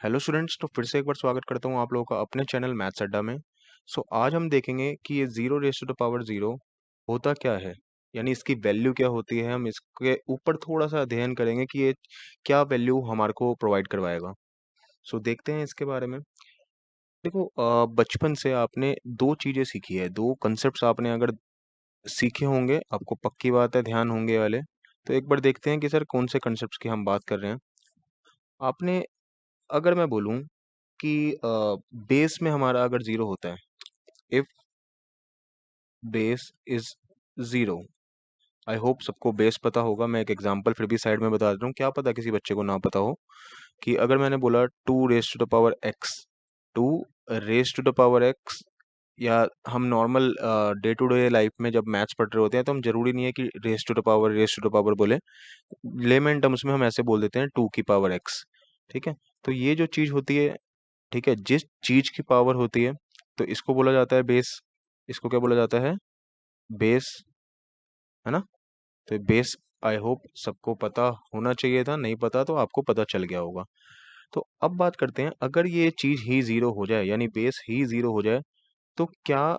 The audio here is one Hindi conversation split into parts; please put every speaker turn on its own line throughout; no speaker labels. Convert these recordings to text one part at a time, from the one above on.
हेलो स्टूडेंट्स, तो फिर से एक बार स्वागत करता हूँ आप लोगों का अपने चैनल मैथ्स अड्डा में। आज हम देखेंगे कि ये zero raise to the power zero होता क्या है, यानी इसकी वैल्यू क्या होती है। हम इसके ऊपर थोड़ा सा अध्ययन करेंगे कि ये क्या वैल्यू हमारे को प्रोवाइड करवाएगा। देखते हैं इसके बारे में। देखो, बचपन से आपने दो चीज़ें सीखी है, दो कंसेप्ट आपने अगर सीखे होंगे, आपको पक्की बात है ध्यान होंगे वाले। तो एक बार देखते हैं कि सर कौन से कंसेप्ट की हम बात कर रहे हैं। आपने, अगर मैं बोलूँ कि बेस में हमारा अगर ज़ीरो होता है, if base is zero, I hope सबको बेस पता होगा। मैं एक एग्जांपल फिर भी साइड में बता देता हूँ, क्या पता किसी बच्चे को ना पता हो। कि अगर मैंने बोला two raise to the power x, two raise to the power x, या हम normal day to day life में जब मैथ्स पढ़ रहे होते हैं तो हम जरूरी नहीं है कि रेस टू द पावर बोले। लेमन टर्म्स में हम ऐसे बोल देते हैं टू की पावर एक्स। ठीक है, तो ये जो चीज़ होती है, ठीक है, जिस चीज की पावर होती है तो इसको बोला जाता है बेस। इसको क्या बोला जाता है? बेस, है ना? तो बेस, आई होप सबको पता होना चाहिए था, नहीं पता तो आपको पता चल गया होगा। तो अब बात करते हैं, अगर ये चीज ही जीरो हो जाए, यानी बेस ही जीरो हो जाए, तो क्या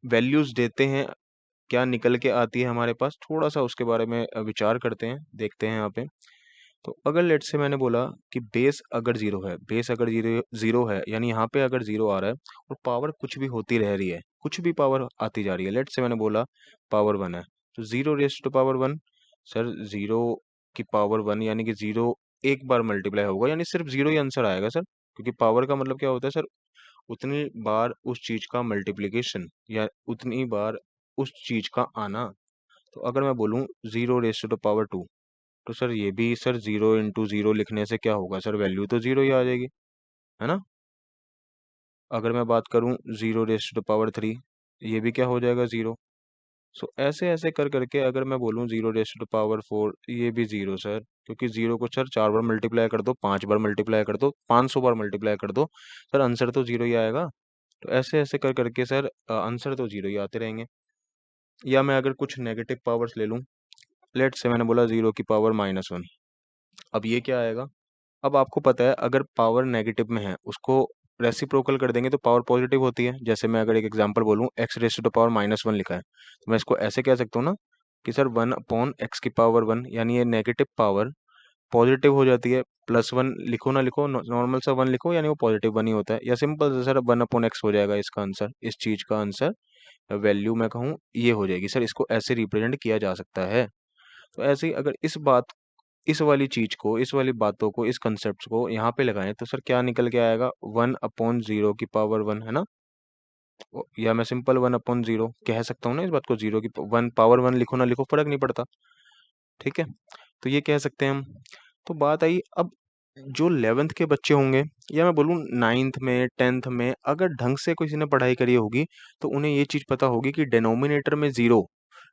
वैल्यूज देते हैं, क्या निकल के आती है हमारे पास, थोड़ा सा उसके बारे में विचार करते हैं, देखते हैं यहाँ पे। तो अगर लेट से मैंने बोला कि बेस अगर जीरो है, बेस अगर जीरो जीरो है, यानी यहाँ पे अगर जीरो आ रहा है और पावर कुछ भी होती रह रही है, कुछ भी पावर आती जा रही है, लेट से मैंने बोला पावर वन है, तो zero raise to power one. Sir zero की पावर वन यानी कि जीरो एक बार मल्टीप्लाई होगा, यानी सिर्फ जीरो ही आंसर आएगा सर, क्योंकि पावर का मतलब क्या होता है सर? उतनी बार उस चीज का मल्टीप्लीकेशन, या उतनी बार उस चीज का आना। तो अगर मैं बोलूँ zero raise to power two, तो सर ये भी सर जीरो इंटू जीरो लिखने से क्या होगा सर? वैल्यू तो जीरो ही आ जाएगी, है ना? अगर मैं बात करूं zero raise to power three, ये भी क्या हो जाएगा? जीरो। ऐसे ऐसे कर करके अगर मैं बोलूं zero raise to power four, ये भी जीरो सर, क्योंकि जीरो को सर चार बार मल्टीप्लाई कर दो, पांच बार मल्टीप्लाई कर दो, 500 बार मल्टीप्लाई कर दो, सर आंसर तो जीरो ही आएगा। तो ऐसे ऐसे कर करके सर आंसर तो जीरो ही आते रहेंगे। या मैं अगर कुछ नेगेटिव पावर्स ले लूं, लेट से मैंने बोला जीरो की पावर माइनस वन, अब ये क्या आएगा? अब आपको पता है अगर पावर नेगेटिव में है उसको रेसिप्रोकल कर देंगे तो पावर पॉजिटिव होती है। जैसे मैं अगर एक एग्जांपल बोलूं, x raise to the power minus one लिखा है, तो मैं इसको ऐसे कह सकता हूँ ना कि सर वन अपॉन एक्स की पावर वन, यानी ये नेगेटिव पावर पॉजिटिव हो जाती है। प्लस वन लिखो ना लिखो, नॉर्मल सा वन लिखो, यानी वो पॉजिटिव वन ही होता है। या सिंपल से सर वन अपॉन एक्स हो जाएगा इसका आंसर, इस चीज का आंसर, वैल्यू मैं कहूँ ये हो जाएगी सर। इसको ऐसे रिप्रेजेंट किया जा सकता है। तो ऐसे ही अगर इस वाली चीज को, इस वाली बातों को, इस कंसेप्ट को यहाँ पे लगाएं तो सर क्या निकल के आएगा? वन अपॉन जीरो की पावर वन, है ना? या मैं सिंपल वन अपॉन जीरो कह सकता हूँ ना इस बात को, जीरो की वन पावर वन लिखो ना लिखो फर्क नहीं पड़ता। ठीक है, तो ये कह सकते हैं हम। तो बात आई अब, जो 11th के बच्चे होंगे, या मैं बोलूँ नाइन्थ में, 10th में, अगर ढंग से किसी ने पढ़ाई करी होगी तो उन्हें ये चीज पता होगी कि डिनोमिनेटर में जीरो,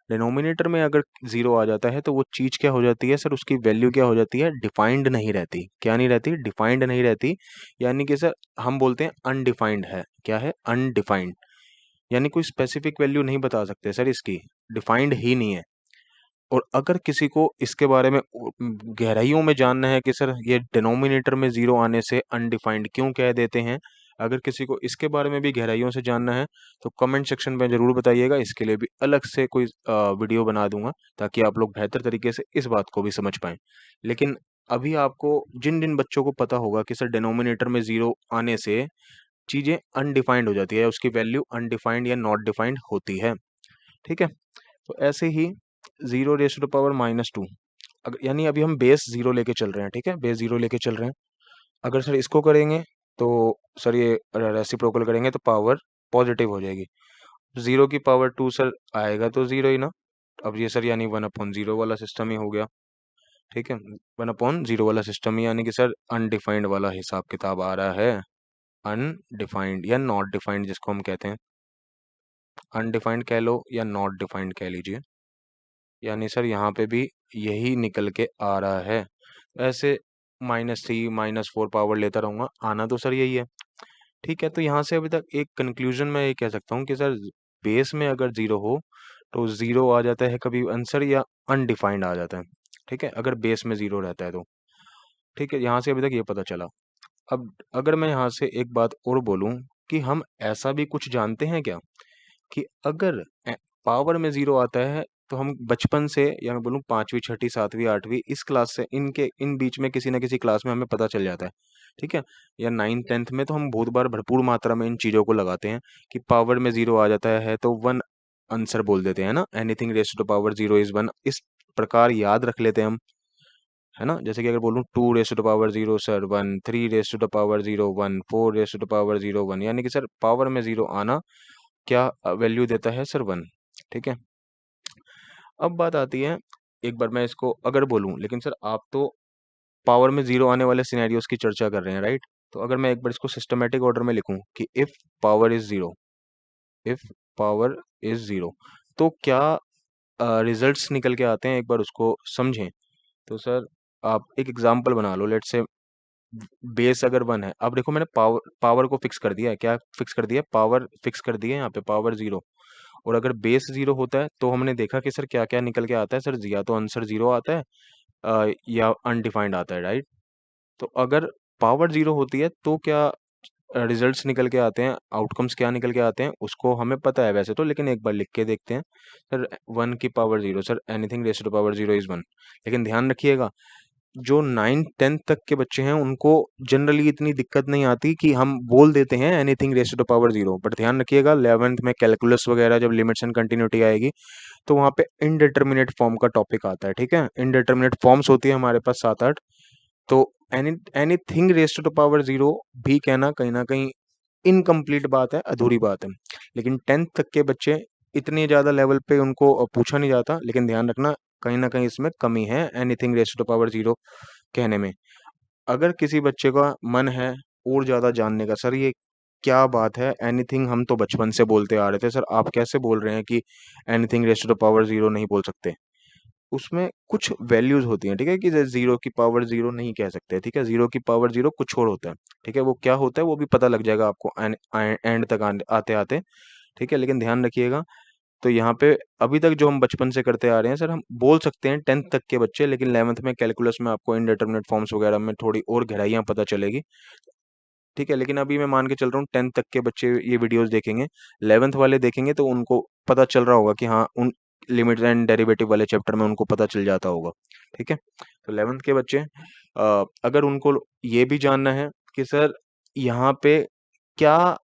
डिनोमिनेटर में अगर जीरो आ जाता है तो वो चीज क्या हो जाती है सर? उसकी वैल्यू क्या हो जाती है? डिफाइंड नहीं रहती। क्या नहीं रहती? डिफाइंड नहीं रहती। यानी कि सर हम बोलते हैं अनडिफाइंड है। क्या है? अनडिफाइंड, यानी कोई स्पेसिफिक वैल्यू नहीं बता सकते सर इसकी, डिफाइंड ही नहीं है। और अगर किसी को इसके बारे में गहराइयों में जानना है कि सर ये डिनोमिनेटर में जीरो आने से अनडिफाइंड क्यों कह देते हैं, अगर किसी को इसके बारे में भी गहराइयों से जानना है तो कमेंट सेक्शन में जरूर बताइएगा। इसके लिए भी अलग से कोई वीडियो बना दूंगा, ताकि आप लोग बेहतर तरीके से इस बात को भी समझ पाएं। लेकिन अभी आपको, जिन जिन बच्चों को पता होगा कि सर डिनोमिनेटर में जीरो आने से चीजें अनडिफाइंड हो जाती है, उसकी वैल्यू अनडिफाइंड या नॉट डिफाइंड होती है। ठीक है, तो ऐसे ही zero raise to power minus two, अगर यानी अभी हम बेस जीरो लेके चल रहे हैं, ठीक है, बेस जीरो लेके चल रहे हैं। अगर सर इसको करेंगे तो सर ये रेसिप्रोकल करेंगे तो पावर पॉजिटिव हो जाएगी। जीरो की पावर टू सर आएगा तो जीरो ही ना। अब ये सर यानी वन अपॉन जीरो वाला सिस्टम ही हो गया। ठीक है, वन अपॉन जीरो वाला सिस्टम ही, यानी कि सर अनडिफाइंड वाला हिसाब किताब आ रहा है। अनडिफाइंड या नॉट डिफाइंड जिसको हम कहते हैं, अनडिफाइंड कह लो या नॉट डिफाइंड कह लीजिए, यानी सर यहाँ पे भी यही निकल के आ रहा है। ऐसे minus three minus four power लेता रहूंगा, आना तो सर यही है। ठीक है, तो यहाँ से अभी तक एक कंक्लूजन मैं ये कह सकता हूँ कि सर बेस में अगर जीरो हो तो जीरो आ जाता है कभी आंसर, या अनडिफाइंड आ जाता है। ठीक है, अगर बेस में जीरो रहता है तो। ठीक है, यहाँ से अभी तक ये पता चला। अब अगर मैं यहाँ से एक बात और बोलूँ कि हम ऐसा भी कुछ जानते हैं क्या कि अगर पावर में जीरो आता है तो हम बचपन से, या मैं बोलूँ पांचवी छठी सातवीं आठवीं इस क्लास से, इनके इन बीच में किसी ना किसी क्लास में हमें पता चल जाता है, ठीक है, या नाइन्थ टेंथ में तो हम बहुत बार भरपूर मात्रा में इन चीज़ों को लगाते हैं कि पावर में जीरो आ जाता है तो वन आंसर बोल देते हैं ना, anything raise to power zero is one, इस प्रकार याद रख लेते हैं हम, है ना। जैसे कि अगर बोलूँ two raise to power zero sir one, three raise to power zero one, four raise to power zero one, यानी कि सर पावर में जीरो आना क्या वैल्यू देता है सर, वन, ठीक है। अब बात आती है, एक बार मैं इसको अगर बोलूं, लेकिन सर आप तो पावर में जीरो आने वाले सिनेरियोस की चर्चा कर रहे हैं, राइट। तो अगर मैं एक बार इसको सिस्टमेटिक ऑर्डर में लिखूं कि if power is zero, if power is zero, तो क्या रिजल्ट्स निकल के आते हैं, एक बार उसको समझें। तो सर आप एक एग्जांपल बना लो, लेट्स से बेस अगर वन है, अब देखो मैंने पावर पावर को फिक्स कर दिया है, क्या फिक्स कर दिया है, पावर फिक्स कर दिया है यहाँ पे, पावर जीरो। और अगर बेस जीरो होता है तो हमने देखा कि सर क्या क्या निकल के आता है सर, या तो आंसर जीरो आता है या अनडिफाइंड आता है, राइट। तो अगर पावर जीरो होती है तो क्या रिजल्ट्स निकल के आते हैं, आउटकम्स क्या निकल के आते हैं, उसको हमें पता है वैसे तो, लेकिन एक बार लिख के देखते हैं। सर वन की power zero, sir anything raise to power zero is one. लेकिन ध्यान रखिएगा, जो नाइन टेंथ तक के बच्चे हैं उनको जनरली इतनी दिक्कत नहीं आती कि हम बोल देते हैं anything raise to power zero, but ध्यान रखिएगा 11th में कैलकुलस वगैरह जब लिमिट्स एंड कंटिन्यूटी आएगी तो वहाँ पे इनडिटर्मिनेट फॉर्म का टॉपिक आता है, ठीक है। इनडिटर्मिनेट फॉर्म्स होती है हमारे पास सात आठ। तो anything raise to power zero भी कहना कहीं ना कहीं इनकम्प्लीट बात है, अधूरी बात है। लेकिन टेंथ तक के बच्चे इतने ज़्यादा लेवल पे उनको पूछा नहीं जाता, लेकिन ध्यान रखना कहीं ना कहीं इसमें कमी है anything raise to power zero कहने में। अगर किसी बच्चे का मन है और ज़्यादा जानने का, सर ये क्या बात है, एनीथिंग हम तो बचपन से बोलते आ रहे थे, सर आप कैसे बोल रहे हैं कि anything raise to power zero नहीं बोल सकते। उसमें कुछ वैल्यूज होती हैं, ठीक है, कि जीरो की पावर जीरो नहीं कह सकते, ठीक है, जीरो की पावर जीरो कुछ और होता है, ठीक है, वो क्या होता है वो भी पता लग जाएगा आपको एंड तक आते आते, ठीक है। लेकिन ध्यान रखिएगा, तो यहाँ पे अभी तक जो हम बचपन से करते आ रहे हैं सर, हम बोल सकते हैं टेंथ तक के बच्चे, लेकिन 11th में कैलकुलस में आपको इनडिटर्मिनेट फॉर्म्स वगैरह में थोड़ी और गहराइयाँ पता चलेगी, ठीक है। लेकिन अभी मैं मान के चल रहा हूँ 10th तक के बच्चे ये वीडियोस देखेंगे, 11th वाले देखेंगे तो उनको पता चल रहा होगा कि हाँ उन लिमिट्स एंड डेरिवेटिव वाले चैप्टर में उनको पता चल जाता होगा, ठीक है। तो 11th के बच्चे अगर उनको ये भी जानना है कि सर यहाँ पे क्या,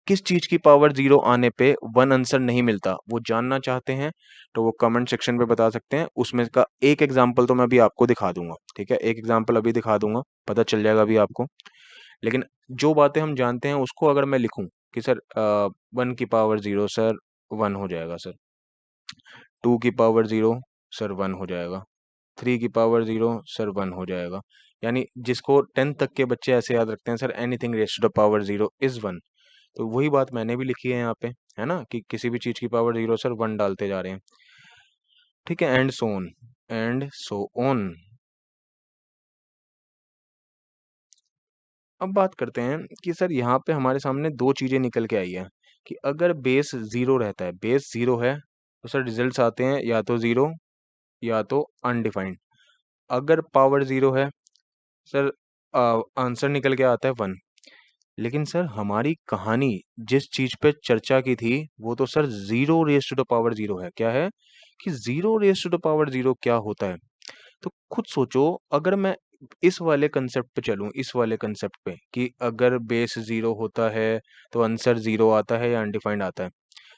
किस चीज की पावर जीरो आने पे वन आंसर नहीं मिलता, वो जानना चाहते हैं तो वो कमेंट सेक्शन पे बता सकते हैं। उसमें का एक एग्जांपल तो मैं अभी आपको दिखा दूंगा, ठीक है, एक एग्जांपल अभी दिखा दूंगा, पता चल जाएगा अभी आपको। लेकिन जो बातें हम जानते हैं उसको अगर मैं लिखूं कि सर वन की पावर जीरो सर वन हो जाएगा सर, टू की पावर जीरो सर वन हो जाएगा, थ्री की पावर जीरो सर वन हो जाएगा। यानी जिसको 10th तक के बच्चे ऐसे याद रखते हैं, sir anything raise to the power zero is one, तो वही बात मैंने भी लिखी है यहाँ पे, है ना, कि किसी भी चीज की पावर जीरो सर वन डालते जा रहे हैं, ठीक है, and so on, and so on. अब बात करते हैं कि सर यहाँ पे हमारे सामने दो चीजें निकल के आई है कि अगर बेस जीरो रहता है, बेस जीरो है तो सर रिजल्ट्स आते हैं या तो जीरो या तो अनडिफाइंड। अगर पावर जीरो है सर आंसर निकल के आता है वन। लेकिन सर हमारी कहानी जिस चीज पे चर्चा की थी वो तो sir zero raise to the power zero है, क्या है कि zero raise to the power zero क्या होता है। तो खुद सोचो, अगर मैं इस वाले कंसेप्ट पे चलूं, इस वाले कंसेप्ट पे कि अगर बेस जीरो होता है तो आंसर जीरो आता है या अनडिफाइंड आता है,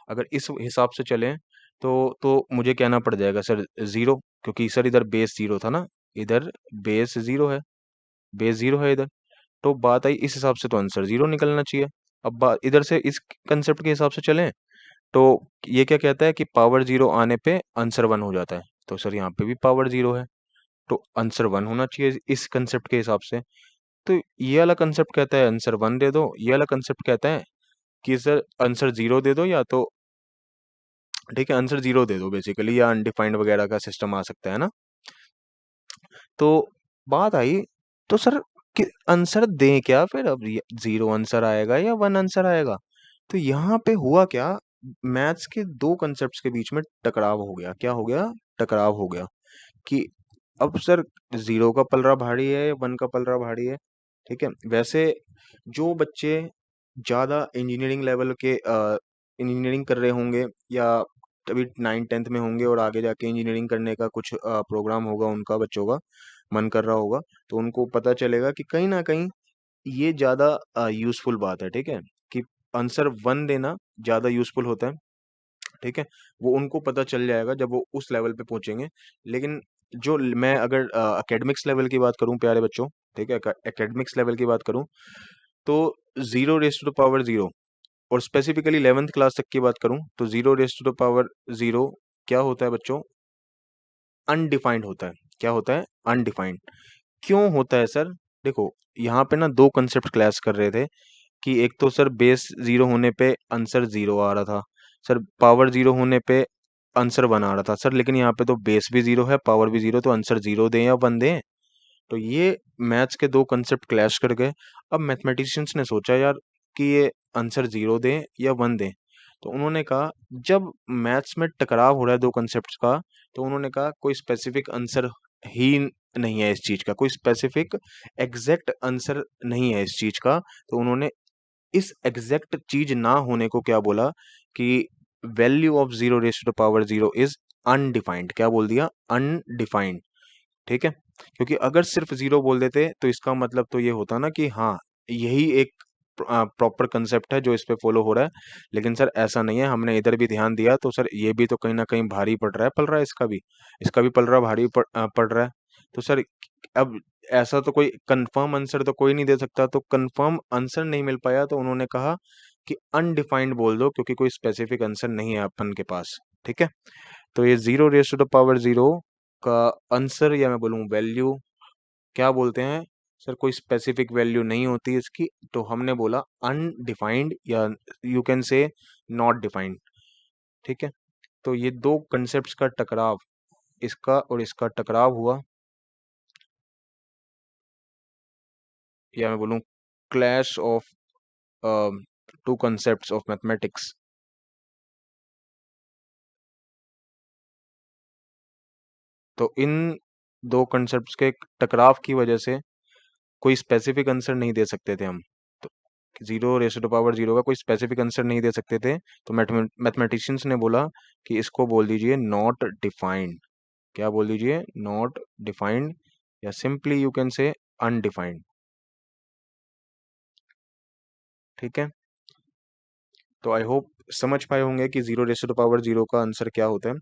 अगर इस हिसाब से चलें तो मुझे कहना पड़ जाएगा सर जीरो, क्योंकि सर इधर बेस जीरो था ना, इधर बेस जीरो है, बेस जीरो है इधर, तो बात आई इस हिसाब से तो आंसर जीरो निकलना चाहिए। अब बात इधर से इस कंसेप्ट के हिसाब से चलें तो ये क्या कहता है कि पावर जीरो आने पे आंसर वन हो जाता है, तो सर यहाँ पे भी पावर जीरो है तो आंसर वन होना चाहिए इस कंसेप्ट के हिसाब से। तो ये वाला कंसेप्ट कहता है आंसर वन दे दो, ये वाला कंसेप्ट कहता है कि सर आंसर जीरो दे दो, या तो ठीक है आंसर जीरो दे दो बेसिकली, या अनडिफाइंड वगैरह का सिस्टम आ सकता है ना। तो बात आई, तो सर कि आंसर दें क्या फिर, अब जीरो आंसर आएगा या वन आंसर आएगा। तो यहाँ पे हुआ क्या, मैथ्स के दो कंसेप्ट्स के बीच में टकराव हो गया, क्या हो गया, टकराव हो गया कि अब सर जीरो का पलड़ा भारी है या वन का पलड़ा भारी है, ठीक है। वैसे जो बच्चे ज़्यादा इंजीनियरिंग लेवल के इंजीनियरिंग कर रहे होंगे या अभी 9th-10th में होंगे और आगे जाके इंजीनियरिंग करने का कुछ प्रोग्राम होगा उनका, बच्चों का मन कर रहा होगा, तो उनको पता चलेगा कि कहीं ना कहीं ये ज़्यादा यूजफुल बात है, ठीक है, कि आंसर 1 देना ज़्यादा यूजफुल होता है, ठीक है। वो उनको पता चल जाएगा जब वो उस लेवल पे पहुंचेंगे। लेकिन मैं अगर एकेडमिक्स लेवल की बात करूं प्यारे बच्चों, ठीक है, एकेडमिक्स लेवल की बात करूं, तो 0 रेज़ टू द पावर 0 और स्पेसिफिकली 11th क्लास तक की बात करूं तो 0 रेज़ टू द पावर 0 क्या होता है बच्चों? अनडिफाइंड होता है। क्या होता है? अनडिफाइंड। क्यों होता है सर? देखो, यहाँ पे ना दो कंसेप्ट क्लैश कर रहे थे कि एक तो सर बेस 0 होने पे आंसर 0 आ रहा था, सर पावर 0 होने पे आंसर 1 आ रहा था। सर लेकिन यहाँ पे तो बेस भी 0 है, पावर भी 0, तो आंसर 0 दें या 1 दें? तो ये मैथ्स के दो कंसेप्ट क्लैश कर गए। अब मैथमेटिशियंस ने सोचा यार कि ये आंसर 0 दें या 1 दें? तो उन्होंने कहा जब मैथ्स में टकराव हो रहा है दो कंसेप्ट्स का, तो उन्होंने कहा कोई स्पेसिफिक आंसर ही नहीं है इस चीज का, कोई स्पेसिफिक एग्जैक्ट आंसर नहीं है इस चीज का। तो उन्होंने इस एग्जैक्ट चीज ना होने को क्या बोला कि value of 0 raise to the power 0 is undefined. क्या बोल दिया? अनडिफाइंड, ठीक है। क्योंकि अगर सिर्फ 0 बोल देते तो इसका मतलब तो ये होता ना कि हाँ, यही एक प्रॉपर कंसेप्ट है जो इस पे फॉलो हो रहा है। लेकिन सर ऐसा नहीं है, हमने इधर भी ध्यान दिया तो सर ये भी तो कहीं ना कहीं भारी पड़ रहा है, पड़ रहा है, इसका भी पड़ रहा है, भारी पड़ रहा है। तो सर अब ऐसा तो कोई कंफर्म आंसर तो कोई नहीं दे सकता, तो कंफर्म आंसर नहीं मिल पाया तो उन्होंने कहा कि अनडिफाइंड बोल दो, क्योंकि कोई स्पेसिफिक आंसर नहीं है अपन के पास, ठीक है। तो ये 0 रेज़ टू द पावर 0 का आंसर, या मैं बोलूँ वैल्यू, क्या बोलते हैं सर? कोई स्पेसिफिक वैल्यू नहीं होती इसकी, तो हमने बोला अनडिफाइंड, या you can say not defined, ठीक है। तो ये दो कंसेप्ट्स का टकराव, इसका और इसका टकराव हुआ, या मैं बोलूँ clash of two concepts of mathematics. तो इन दो कंसेप्ट्स के टकराव की वजह से कोई स्पेसिफिक आंसर नहीं दे सकते थे हम। तो 0 रेज़ टू द पावर 0 का कोई स्पेसिफिक आंसर नहीं दे सकते थे, तो मैथमेटिशियंस ने बोला कि इसको बोल दीजिए नॉट डिफाइंड। क्या बोल दीजिए? नॉट डिफाइंड, या simply you can say undefined, ठीक है। तो आई होप समझ पाए होंगे कि 0 रेज़ टू द पावर 0 का आंसर क्या होता है।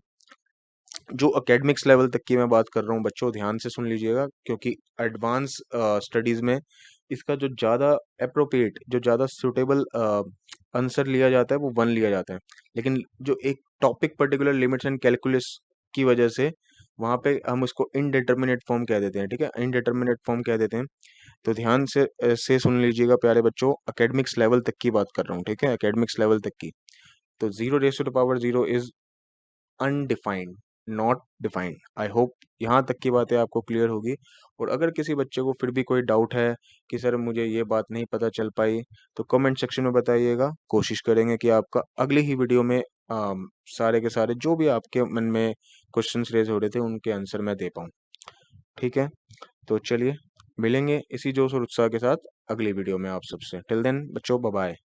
जो एकेडमिक्स लेवल तक की मैं बात कर रहा हूँ बच्चों, ध्यान से सुन लीजिएगा, क्योंकि एडवांस स्टडीज में इसका जो ज़्यादा अप्रोप्रिएट, जो ज़्यादा सुटेबल आंसर लिया जाता है वो 1 लिया जाता है। लेकिन जो एक topic particular limits and calculus की वजह से वहाँ पे हम उसको इनडिटर्मिनेट फॉर्म कह देते हैं, ठीक है, इनडिटर्मिनेट फॉर्म कह देते हैं। तो ध्यान से सुन लीजिएगा प्यारे बच्चों, एकेडमिक्स लेवल तक की बात कर रहा हूँ, ठीक है, एकेडमिक्स लेवल तक की। तो 0 raise to the power 0 is undefined, not defined. I hope यहाँ तक की बातें आपको क्लियर होगी। और अगर किसी बच्चे को फिर भी कोई डाउट है कि सर मुझे ये बात नहीं पता चल पाई, तो कमेंट सेक्शन में बताइएगा। कोशिश करेंगे कि आपका अगली ही वीडियो में सारे के सारे जो भी आपके मन में क्वेश्चंस रेज हो रहे थे उनके आंसर मैं दे पाऊँ, ठीक है। तो चलिए मिलेंगे इसी जोश और उत्साह के साथ अगली वीडियो में आप सबसे। टिल देन बच्चों, बाय बाय।